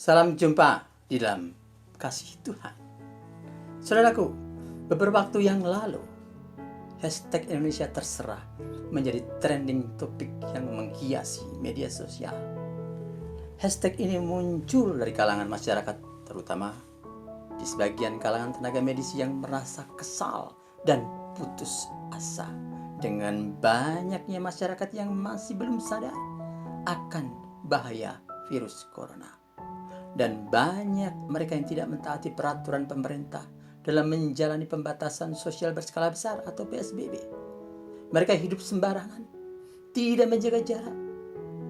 Salam jumpa di dalam kasih Tuhan. Saudaraku, beberapa waktu yang lalu, hashtag Indonesia Terserah menjadi trending topik yang menghiasi media sosial. Hashtag ini muncul dari kalangan masyarakat, terutama di sebagian kalangan tenaga medis yang merasa kesal dan putus asa dengan banyaknya masyarakat yang masih belum sadar akan bahaya virus corona. Dan banyak mereka yang tidak mentaati peraturan pemerintah dalam menjalani pembatasan sosial berskala besar atau PSBB. Mereka hidup sembarangan, tidak menjaga jarak,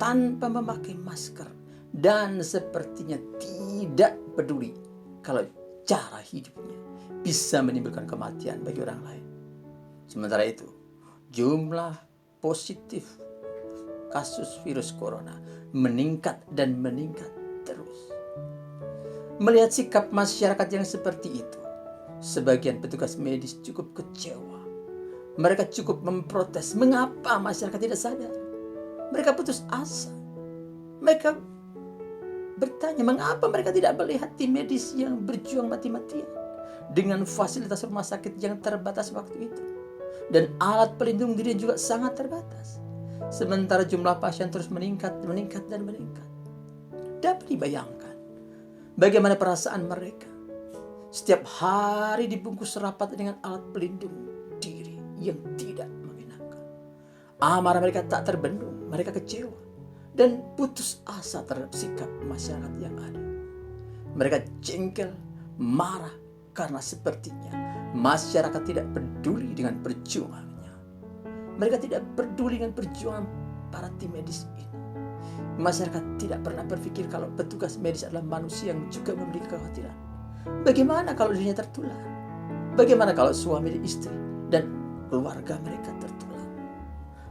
tanpa memakai masker, dan sepertinya tidak peduli kalau cara hidupnya bisa menimbulkan kematian bagi orang lain. Sementara itu, jumlah positif kasus virus corona meningkat dan meningkat terus. Melihat sikap masyarakat yang seperti itu, sebagian petugas medis cukup kecewa. Mereka cukup memprotes mengapa masyarakat tidak sadar. Mereka putus asa. Mereka bertanya mengapa mereka tidak melihat tim medis yang berjuang mati-matian dengan fasilitas rumah sakit yang terbatas waktu itu. Dan alat pelindung diri juga sangat terbatas. Sementara jumlah pasien terus meningkat. Dapat dibayangkan bagaimana perasaan mereka setiap hari dibungkus rapat dengan alat pelindung diri yang tidak mengenakan. Amarah mereka tak terbendung, mereka kecewa dan putus asa terhadap sikap masyarakat yang ada. Mereka jengkel, marah karena sepertinya masyarakat tidak peduli dengan perjuangannya. Mereka tidak peduli dengan perjuangan para tim medis ini. Masyarakat tidak pernah berpikir kalau petugas medis adalah manusia yang juga memiliki kekhawatiran. Bagaimana kalau dirinya tertular? Bagaimana kalau suami dan istri dan keluarga mereka tertular?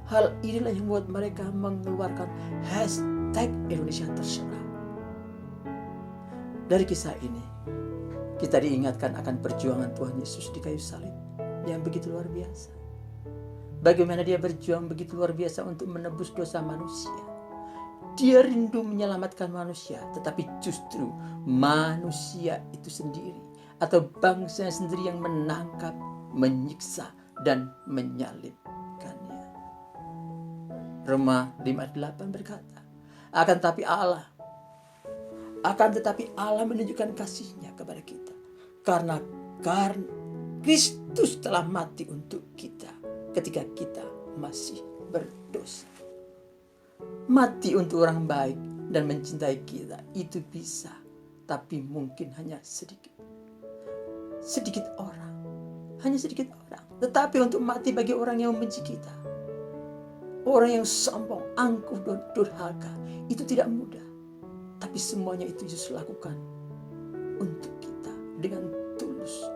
Hal inilah yang membuat mereka mengeluarkan hashtag Indonesia Terserah. Dari kisah ini, kita diingatkan akan perjuangan Tuhan Yesus di kayu salib yang begitu luar biasa. Bagaimana dia berjuang begitu luar biasa untuk menebus dosa manusia. Dia rindu menyelamatkan manusia, tetapi justru manusia itu sendiri atau bangsa sendiri yang menangkap, menyiksa, dan menyalibkannya. Roma 5:8 berkata, akan tetapi Allah menunjukkan kasih-Nya kepada kita karena Kristus telah mati untuk kita ketika kita masih berdosa. Mati untuk orang baik dan mencintai kita itu bisa, tapi mungkin hanya sedikit orang. Tetapi untuk mati bagi orang yang membenci kita, orang yang sombong, angkuh, durhaka, itu tidak mudah. Tapi semuanya itu Yesus lakukan untuk kita dengan tulus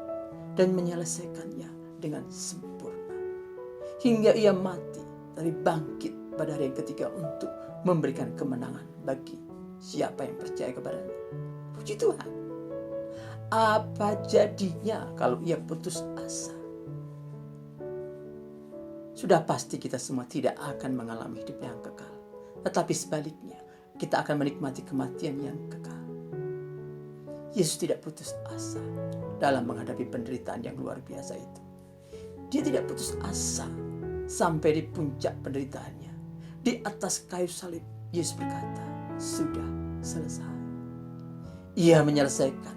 dan menyelesaikannya dengan sempurna. Hingga ia mati tapi bangkit pada hari yang ketiga untuk memberikan kemenangan bagi siapa yang percaya kepadanya. Puji Tuhan. Apa jadinya kalau ia putus asa? Sudah pasti kita semua tidak akan mengalami hidup yang kekal. Tetapi sebaliknya, kita akan menikmati kematian yang kekal. Yesus tidak putus asa dalam menghadapi penderitaan yang luar biasa itu. Dia tidak putus asa sampai di puncak penderitaannya. Di atas kayu salib, Yesus berkata, sudah selesai. Ia menyelesaikan.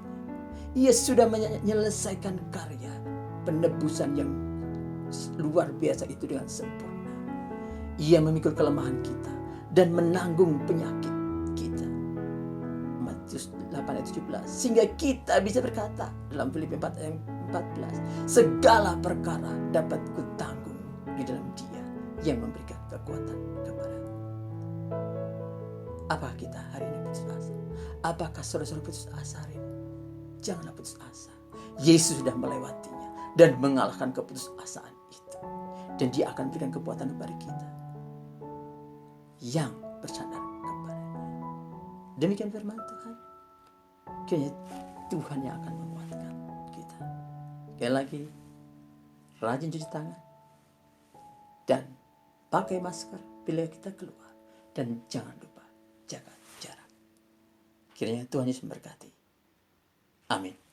Ia sudah menyelesaikan karya penebusan yang luar biasa itu dengan sempurna. Ia memikul kelemahan kita dan menanggung penyakit kita. Matius 8:17. Sehingga kita bisa berkata dalam Filipi 4:14, segala perkara dapat kutanggung di dalam Dia yang memberikan kekuatan kepada. Apakah kita hari ini putus asa? Apakah saudara-saudara putus asa hari ini? Janganlah putus asa. Yesus sudah melewatinya dan mengalahkan keputusasaan itu. Dan Dia akan berikan kekuatan kepada kita yang bersandar kepadanya. Demikian firman Tuhan. Kiranya Tuhan yang akan menguatkan kita. Sekali lagi, rajin cuci tangan dan pakai masker bila kita keluar, dan jangan lupa jaga jarak. Kiranya Tuhan Yesus memberkati. Amin.